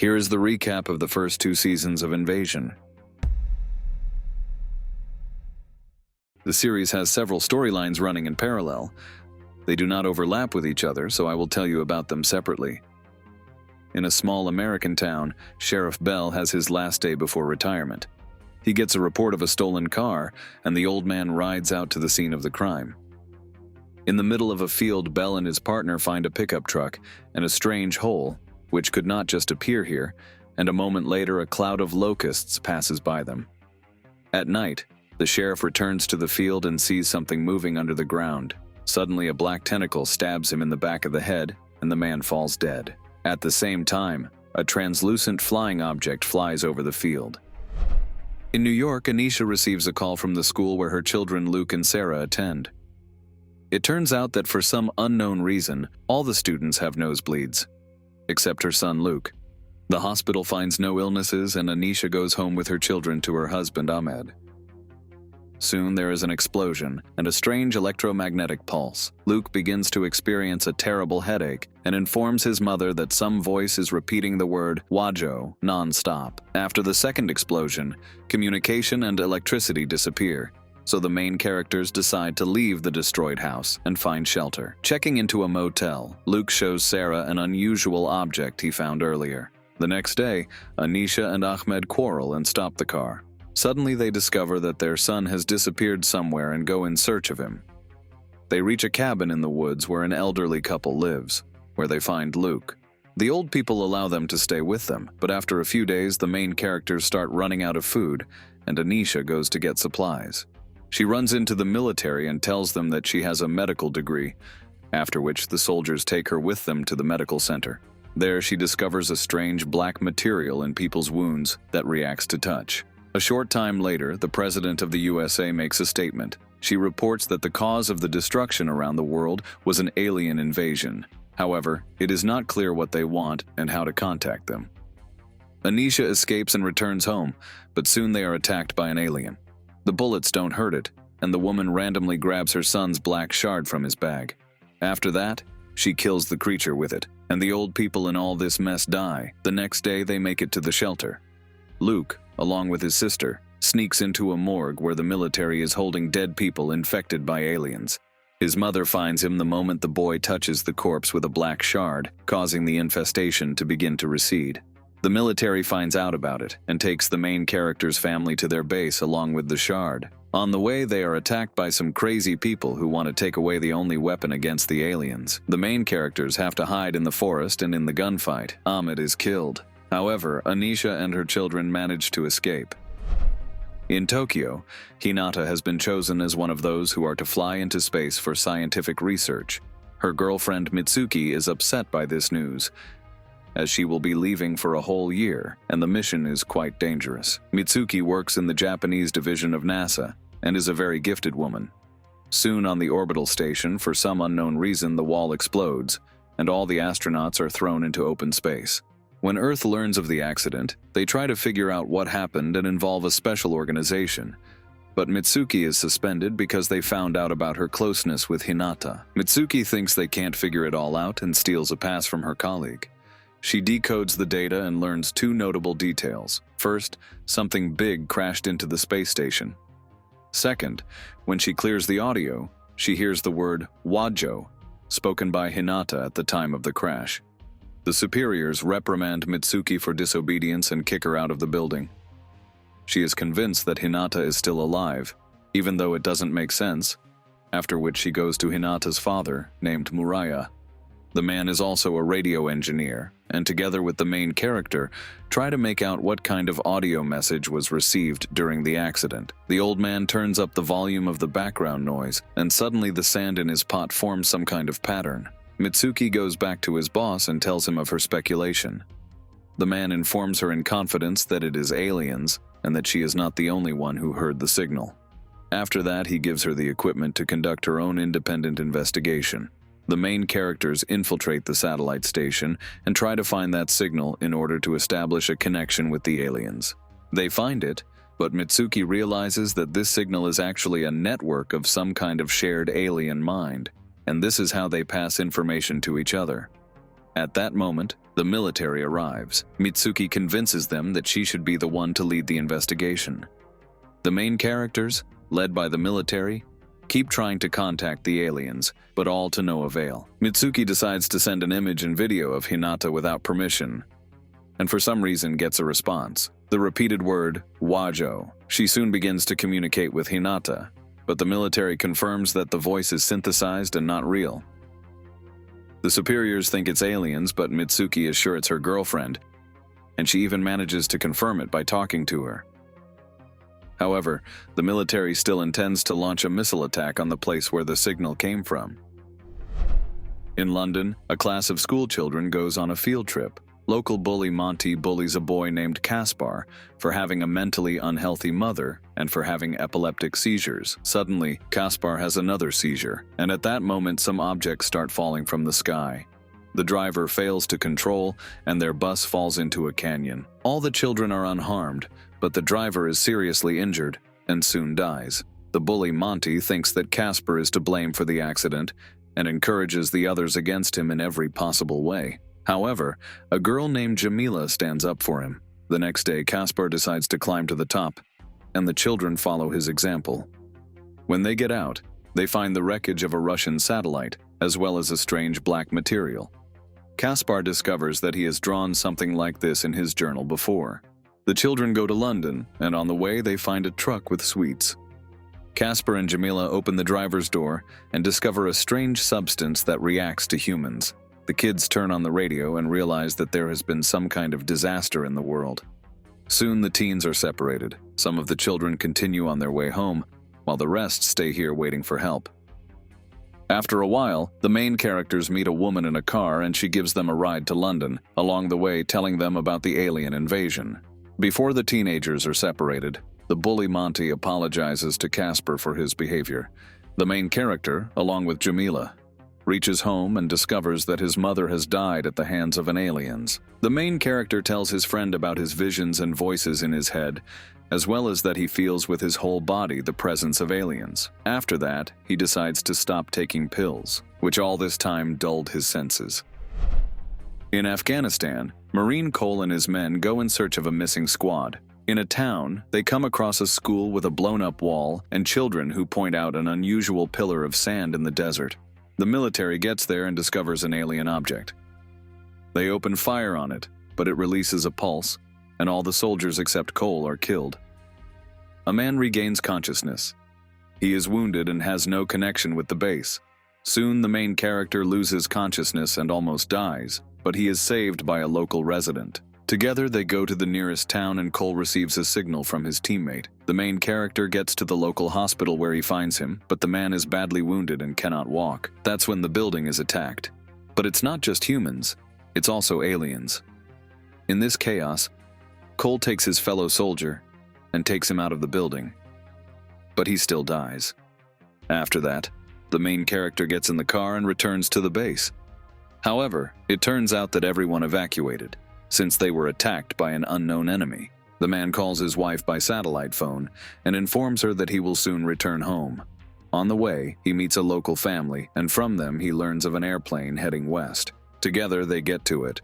Here is the recap of the first 2 seasons of Invasion. The series has several storylines running in parallel. They do not overlap with each other, so I will tell you about them separately. In a small American town, Sheriff Bell has his last day before retirement. He gets a report of a stolen car, and the old man rides out to the scene of the crime. In the middle of a field, Bell and his partner find a pickup truck and a strange hole, which could not just appear here, and a moment later a cloud of locusts passes by them. At night, the sheriff returns to the field and sees something moving under the ground. Suddenly, a black tentacle stabs him in the back of the head, and the man falls dead. At the same time, a translucent flying object flies over the field. In New York, Anisha receives a call from the school where her children Luke and Sarah attend. It turns out that for some unknown reason, all the students have nosebleeds, except her son Luke. The hospital finds no illnesses, and Anisha goes home with her children to her husband Ahmed. Soon there is an explosion and a strange electromagnetic pulse. Luke begins to experience a terrible headache and informs his mother that some voice is repeating the word Wajo non-stop. After the second explosion, communication and electricity disappear, so the main characters decide to leave the destroyed house and find shelter. Checking into a motel, Luke shows Sarah an unusual object he found earlier. The next day, Anisha and Ahmed quarrel and stop the car. Suddenly they discover that their son has disappeared somewhere and go in search of him. They reach a cabin in the woods where an elderly couple lives, where they find Luke. The old people allow them to stay with them, but after a few days the main characters start running out of food, and Anisha goes to get supplies. She runs into the military and tells them that she has a medical degree, after which the soldiers take her with them to the medical center. There she discovers a strange black material in people's wounds that reacts to touch. A short time later, the President of the USA makes a statement. She reports that the cause of the destruction around the world was an alien invasion. However, it is not clear what they want and how to contact them. Anisha escapes and returns home, but soon they are attacked by an alien. The bullets don't hurt it, and the woman randomly grabs her son's black shard from his bag. After that, she kills the creature with it, and the old people in all this mess die. The next day, they make it to the shelter. Luke, along with his sister, sneaks into a morgue where the military is holding dead people infected by aliens. His mother finds him the moment the boy touches the corpse with a black shard, causing the infestation to begin to recede. The military finds out about it and takes the main character's family to their base along with the shard. On the way, they are attacked by some crazy people who want to take away the only weapon against the aliens. The main characters have to hide in the forest, and in the gunfight, Ahmed is killed. However, Anisha and her children manage to escape. In Tokyo, Hinata has been chosen as one of those who are to fly into space for scientific research. Her girlfriend Mitsuki is upset by this news, as she will be leaving for a whole year, and the mission is quite dangerous. Mitsuki works in the Japanese division of NASA and is a very gifted woman. Soon on the orbital station, for some unknown reason, the wall explodes, and all the astronauts are thrown into open space. When Earth learns of the accident, they try to figure out what happened and involve a special organization. But Mitsuki is suspended because they found out about her closeness with Hinata. Mitsuki thinks they can't figure it all out and steals a pass from her colleague. She decodes the data and learns 2 notable details. First, something big crashed into the space station. Second, when she clears the audio, she hears the word Wajo, spoken by Hinata at the time of the crash. The superiors reprimand Mitsuki for disobedience and kick her out of the building. She is convinced that Hinata is still alive, even though it doesn't make sense, after which she goes to Hinata's father, named Muraya. The man is also a radio engineer, and together with the main character, try to make out what kind of audio message was received during the accident. The old man turns up the volume of the background noise, and suddenly the sand in his pot forms some kind of pattern. Mitsuki goes back to his boss and tells him of her speculation. The man informs her in confidence that it is aliens and that she is not the only one who heard the signal. After that, he gives her the equipment to conduct her own independent investigation. The main characters infiltrate the satellite station and try to find that signal in order to establish a connection with the aliens. They find it, but Mitsuki realizes that this signal is actually a network of some kind of shared alien mind, and this is how they pass information to each other. At that moment, The military arrives. Mitsuki convinces them that she should be the one to lead the investigation. The main characters, led by the military, keep trying to contact the aliens, but all to no avail. Mitsuki decides to send an image and video of Hinata without permission, and for some reason gets a response. The repeated word, Wajo. She soon begins to communicate with Hinata, but the military confirms that the voice is synthesized and not real. The superiors think it's aliens, but Mitsuki is sure it's her girlfriend, and she even manages to confirm it by talking to her. However, the military still intends to launch a missile attack on the place where the signal came from. In London, a class of schoolchildren goes on a field trip. Local bully Monty bullies a boy named Kaspar for having a mentally unhealthy mother and for having epileptic seizures. Suddenly, Kaspar has another seizure, and at that moment some objects start falling from the sky. The driver fails to control, and their bus falls into a canyon. All the children are unharmed, but the driver is seriously injured and soon dies. The bully Monty thinks that Kaspar is to blame for the accident and encourages the others against him in every possible way. However, a girl named Jamila stands up for him. The next day, Kaspar decides to climb to the top, and the children follow his example. When they get out, they find the wreckage of a Russian satellite, as well as a strange black material. Kaspar discovers that he has drawn something like this in his journal before. The children go to London, and on the way they find a truck with sweets. Kaspar and Jamila open the driver's door and discover a strange substance that reacts to humans. The kids turn on the radio and realize that there has been some kind of disaster in the world. Soon the teens are separated. Some of the children continue on their way home, while the rest stay here waiting for help. After a while, the main characters meet a woman in a car and she gives them a ride to London, along the way telling them about the alien invasion. Before the teenagers are separated, the bully Monty apologizes to Kaspar for his behavior. The main character, along with Jamila, reaches home and discovers that his mother has died at the hands of an aliens. The main character tells his friend about his visions and voices in his head, as well as that he feels with his whole body the presence of aliens. After that, he decides to stop taking pills, which all this time dulled his senses. In Afghanistan, Marine Cole and his men go in search of a missing squad. In a town, they come across a school with a blown-up wall and children who point out an unusual pillar of sand in the desert. The military gets there and discovers an alien object. They open fire on it, but it releases a pulse, and all the soldiers except Cole are killed. A man regains consciousness. He is wounded and has no connection with the base. Soon the main character loses consciousness and almost dies, but he is saved by a local resident. Together they go to the nearest town and Cole receives a signal from his teammate. The main character gets to the local hospital where he finds him, but the man is badly wounded and cannot walk. That's when the building is attacked. But it's not just humans, it's also aliens. In this chaos, Cole takes his fellow soldier and takes him out of the building. But he still dies. After that, the main character gets in the car and returns to the base. However, it turns out that everyone evacuated, since they were attacked by an unknown enemy. The man calls his wife by satellite phone and informs her that he will soon return home. On the way, he meets a local family, and from them he learns of an airplane heading west. Together they get to it,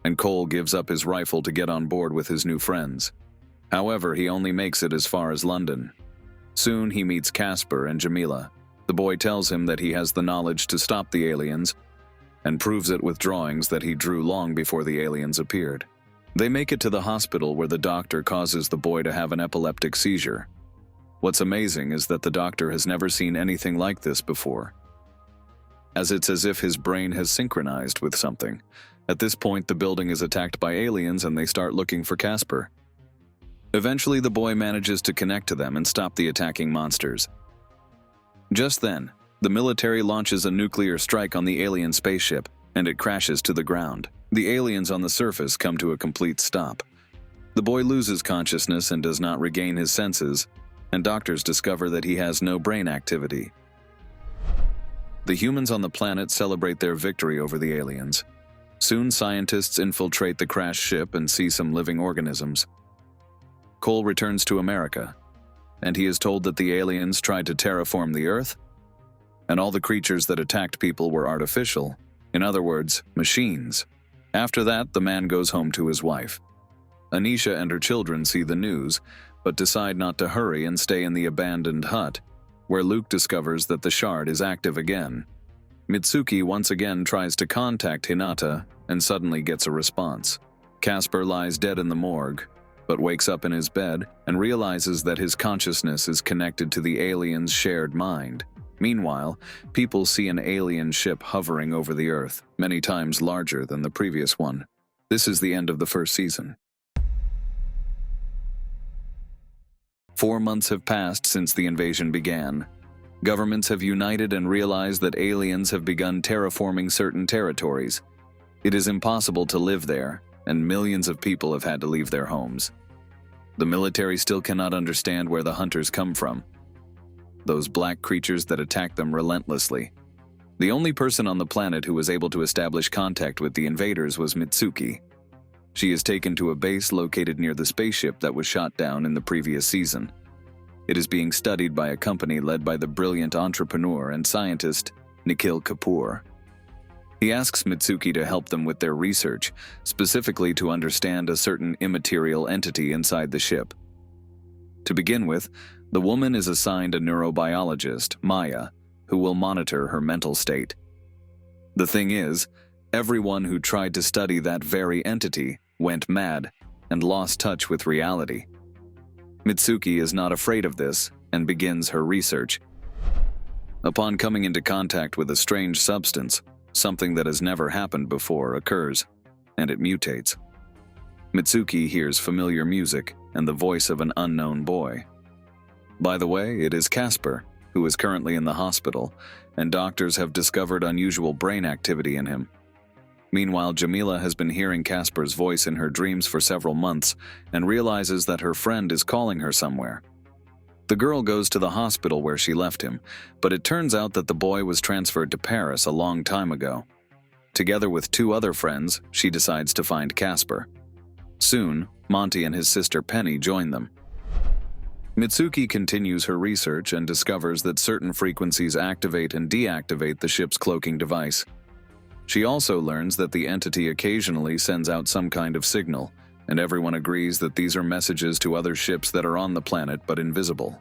and Cole gives up his rifle to get on board with his new friends. However, he only makes it as far as London. Soon he meets Kaspar and Jamila. The boy tells him that he has the knowledge to stop the aliens, and proves it with drawings that he drew long before the aliens appeared. They make it to the hospital where the doctor causes the boy to have an epileptic seizure. What's amazing is that the doctor has never seen anything like this before, as it's as if his brain has synchronized with something. At this point, the building is attacked by aliens and they start looking for Kaspar. Eventually, the boy manages to connect to them and stop the attacking monsters. Just then, the military launches a nuclear strike on the alien spaceship, and it crashes to the ground. The aliens on the surface come to a complete stop. The boy loses consciousness and does not regain his senses, and doctors discover that he has no brain activity. The humans on the planet celebrate their victory over the aliens. Soon scientists infiltrate the crashed ship and see some living organisms. Cole returns to America, and he is told that the aliens tried to terraform the Earth, and all the creatures that attacked people were artificial, in other words, machines. After that, the man goes home to his wife. Anisha and her children see the news, but decide not to hurry and stay in the abandoned hut, where Luke discovers that the shard is active again. Mitsuki once again tries to contact Hinata and suddenly gets a response. Casper lies dead in the morgue, but wakes up in his bed and realizes that his consciousness is connected to the alien's shared mind. Meanwhile, people see an alien ship hovering over the Earth, many times larger than the previous one. This is the end of the first season. 4 months have passed since the invasion began. Governments have united and realized that aliens have begun terraforming certain territories. It is impossible to live there, and millions of people have had to leave their homes. The military still cannot understand where the hunters come from. Those black creatures that attack them relentlessly. The only person on the planet who was able to establish contact with the invaders was Mitsuki. She is taken to a base located near the spaceship that was shot down in the previous season. It is being studied by a company led by the brilliant entrepreneur and scientist Nikhil Kapoor. He asks Mitsuki to help them with their research, specifically to understand a certain immaterial entity inside the ship. To begin with, the woman is assigned a neurobiologist, Maya, who will monitor her mental state. The thing is, everyone who tried to study that very entity went mad and lost touch with reality. Mitsuki is not afraid of this and begins her research. Upon coming into contact with a strange substance, something that has never happened before occurs, and it mutates. Mitsuki hears familiar music and the voice of an unknown boy. By the way, it is Casper, who is currently in the hospital, and doctors have discovered unusual brain activity in him. Meanwhile, Jamila has been hearing Casper's voice in her dreams for several months and realizes that her friend is calling her somewhere. The girl goes to the hospital where she left him, but it turns out that the boy was transferred to Paris a long time ago. Together with 2 other friends, she decides to find Casper. Soon, Monty and his sister Penny join them. Mitsuki continues her research and discovers that certain frequencies activate and deactivate the ship's cloaking device. She also learns that the entity occasionally sends out some kind of signal, and everyone agrees that these are messages to other ships that are on the planet but invisible.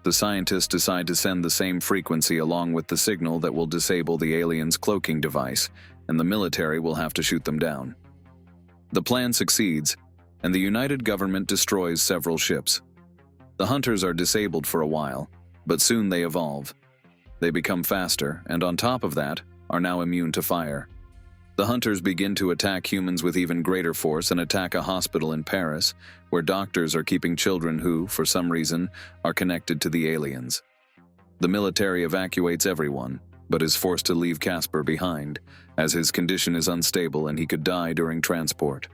The scientists decide to send the same frequency along with the signal that will disable the aliens' cloaking device, and the military will have to shoot them down. The plan succeeds, and the United Government destroys several ships. The hunters are disabled for a while, but soon they evolve. They become faster, and on top of that, are now immune to fire. The hunters begin to attack humans with even greater force and attack a hospital in Paris, where doctors are keeping children who, for some reason, are connected to the aliens. The military evacuates everyone, but is forced to leave Casper behind, as his condition is unstable and he could die during transport.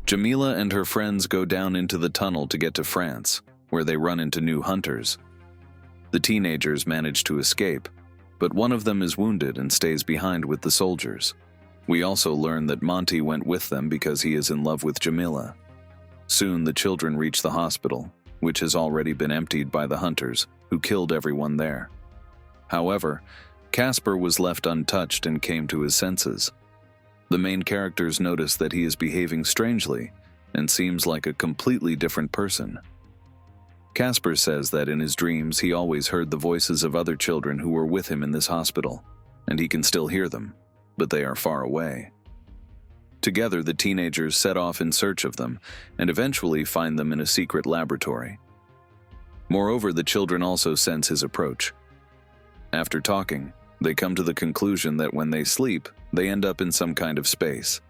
Jamila and her friends go down into the tunnel to get to France, where they run into new hunters. The teenagers manage to escape, but one of them is wounded and stays behind with the soldiers. We also learn that Monty went with them because he is in love with Jamila. Soon the children reach the hospital, which has already been emptied by the hunters, who killed everyone there. However, Casper was left untouched and came to his senses. The main characters notice that he is behaving strangely and seems like a completely different person. Casper says that in his dreams he always heard the voices of other children who were with him in this hospital, and he can still hear them, but they are far away. Together, the teenagers set off in search of them and eventually find them in a secret laboratory. Moreover, the children also sense his approach. After talking, they come to the conclusion that when they sleep, they end up in some kind of space.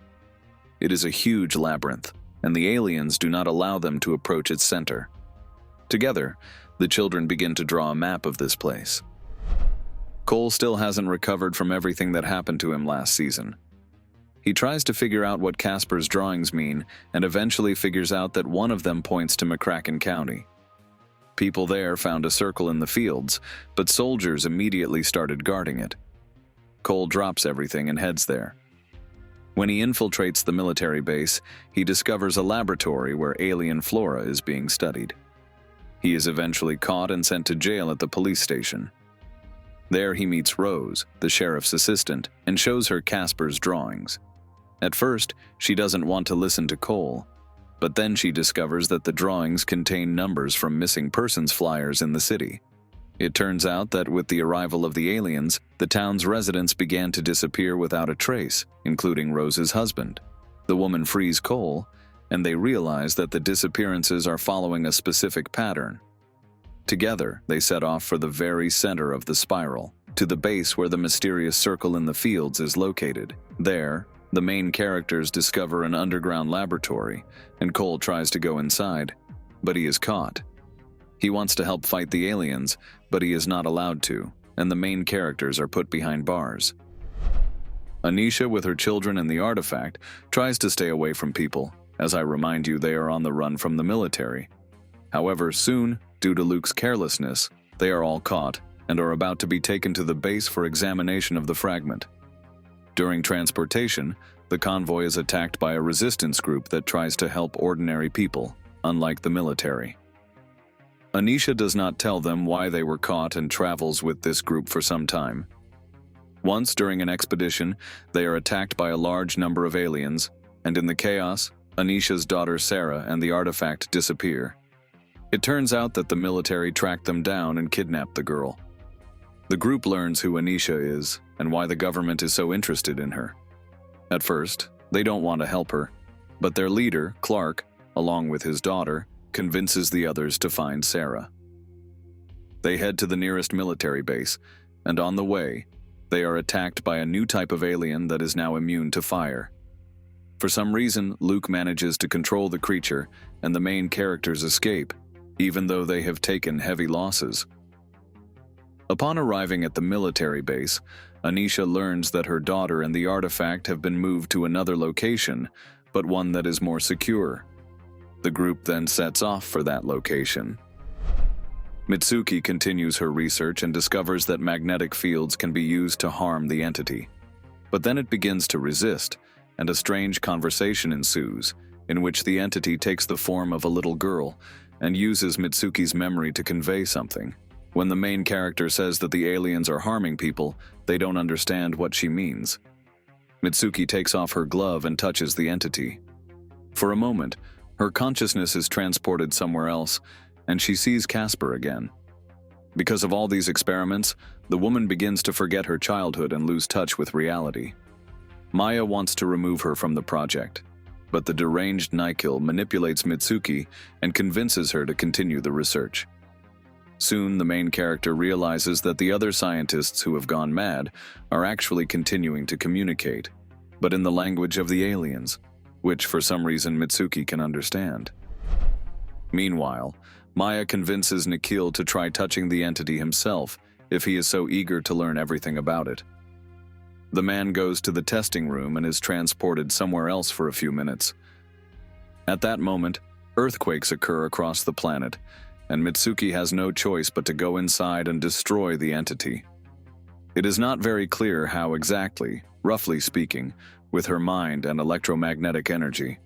It is a huge labyrinth, and the aliens do not allow them to approach its center. Together, the children begin to draw a map of this place. Cole still hasn't recovered from everything that happened to him last season. He tries to figure out what Casper's drawings mean and eventually figures out that one of them points to McCracken County. People there found a circle in the fields, but soldiers immediately started guarding it. Cole drops everything and heads there. When he infiltrates the military base, he discovers a laboratory where alien flora is being studied. He is eventually caught and sent to jail at the police station. There he meets Rose, the sheriff's assistant, and shows her Casper's drawings. At first, she doesn't want to listen to Cole, but then she discovers that the drawings contain numbers from missing persons flyers in the city. It turns out that with the arrival of the aliens, the town's residents began to disappear without a trace, including Rose's husband. The woman frees Cole, and they realize that the disappearances are following a specific pattern. Together, they set off for the very center of the spiral, to the base where the mysterious circle in the fields is located. There, the main characters discover an underground laboratory, and Cole tries to go inside, but he is caught. He wants to help fight the aliens, but he is not allowed to, and the main characters are put behind bars. Anisha, with her children and the artifact, tries to stay away from people. As I remind you, they are on the run from the military. However, soon, due to Luke's carelessness, they are all caught and are about to be taken to the base for examination of the fragment. During transportation, the convoy is attacked by a resistance group that tries to help ordinary people, unlike the military. Anisha does not tell them why they were caught and travels with this group for some time. Once, during an expedition, they are attacked by a large number of aliens, and in the chaos, Anisha's daughter Sarah and the artifact disappear. It turns out that the military tracked them down and kidnapped the girl. The group learns who Anisha is and why the government is so interested in her. At first, they don't want to help her, but their leader, Clark, along with his daughter, convinces the others to find Sarah. They head to the nearest military base, and on the way, they are attacked by a new type of alien that is now immune to fire. For some reason, Luke manages to control the creature, and the main characters escape, even though they have taken heavy losses. Upon arriving at the military base, Anisha learns that her daughter and the artifact have been moved to another location, but one that is more secure. The group then sets off for that location. Mitsuki continues her research and discovers that magnetic fields can be used to harm the entity. But then it begins to resist, and a strange conversation ensues, in which the entity takes the form of a little girl and uses Mitsuki's memory to convey something. When the main character says that the aliens are harming people, they don't understand what she means. Mitsuki takes off her glove and touches the entity. For a moment, her consciousness is transported somewhere else, and she sees Casper again. Because of all these experiments, the woman begins to forget her childhood and lose touch with reality. Maya wants to remove her from the project, but the deranged Nikil manipulates Mitsuki and convinces her to continue the research. Soon, the main character realizes that the other scientists who have gone mad are actually continuing to communicate, but in the language of the aliens, which for some reason Mitsuki can understand. Meanwhile, Maya convinces Nikhil to try touching the entity himself if he is so eager to learn everything about it. The man goes to the testing room and is transported somewhere else for a few minutes. At that moment, earthquakes occur across the planet, and Mitsuki has no choice but to go inside and destroy the entity. It is not very clear how exactly, roughly speaking, with her mind and electromagnetic energy.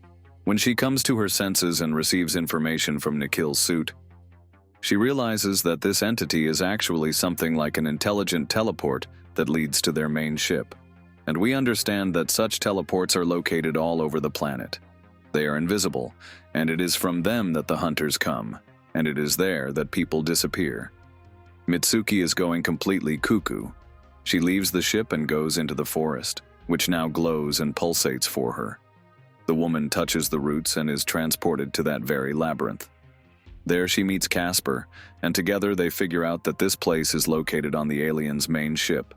When she comes to her senses and receives information from Nikhil's suit, she realizes that this entity is actually something like an intelligent teleport that leads to their main ship. And we understand that such teleports are located all over the planet. They are invisible, and it is from them that the hunters come, and it is there that people disappear. Mitsuki is going completely cuckoo. She leaves the ship and goes into the forest, which now glows and pulsates for her. The woman touches the roots and is transported to that very labyrinth. There she meets Casper, and together they figure out that this place is located on the aliens' main ship.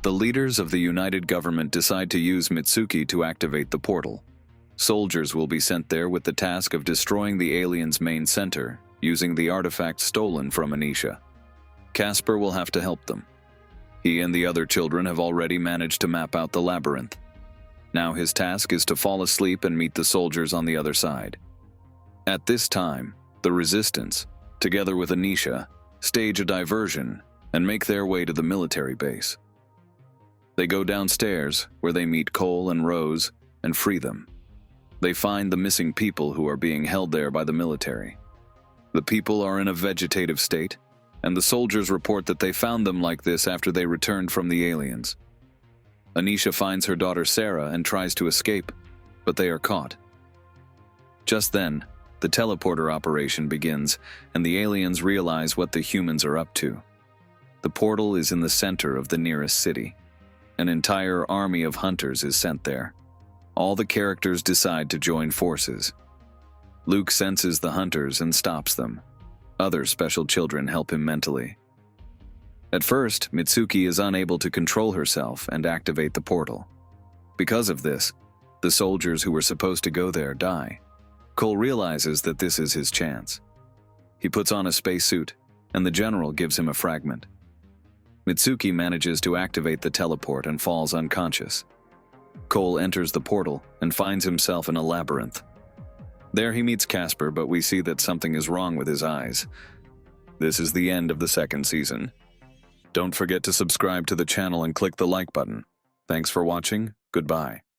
The leaders of the United Government decide to use Mitsuki to activate the portal. Soldiers will be sent there with the task of destroying the aliens' main center, using the artifact stolen from Anisha. Casper will have to help them. He and the other children have already managed to map out the labyrinth. Now his task is to fall asleep and meet the soldiers on the other side. At this time, the Resistance, together with Anisha, stage a diversion and make their way to the military base. They go downstairs, where they meet Cole and Rose, and free them. They find the missing people who are being held there by the military. The people are in a vegetative state, and the soldiers report that they found them like this after they returned from the aliens. Anisha finds her daughter Sarah and tries to escape, but they are caught. Just then, the teleporter operation begins, and the aliens realize what the humans are up to. The portal is in the center of the nearest city. An entire army of hunters is sent there. All the characters decide to join forces. Luke senses the hunters and stops them. Other special children help him mentally. At first, Mitsuki is unable to control herself and activate the portal. Because of this, the soldiers who were supposed to go there die. Cole realizes that this is his chance. He puts on a spacesuit, and the general gives him a fragment. Mitsuki manages to activate the teleport and falls unconscious. Cole enters the portal and finds himself in a labyrinth. There he meets Casper, but we see that something is wrong with his eyes. This is the end of the second season. Don't forget to subscribe to the channel and click the like button. Thanks for watching. Goodbye.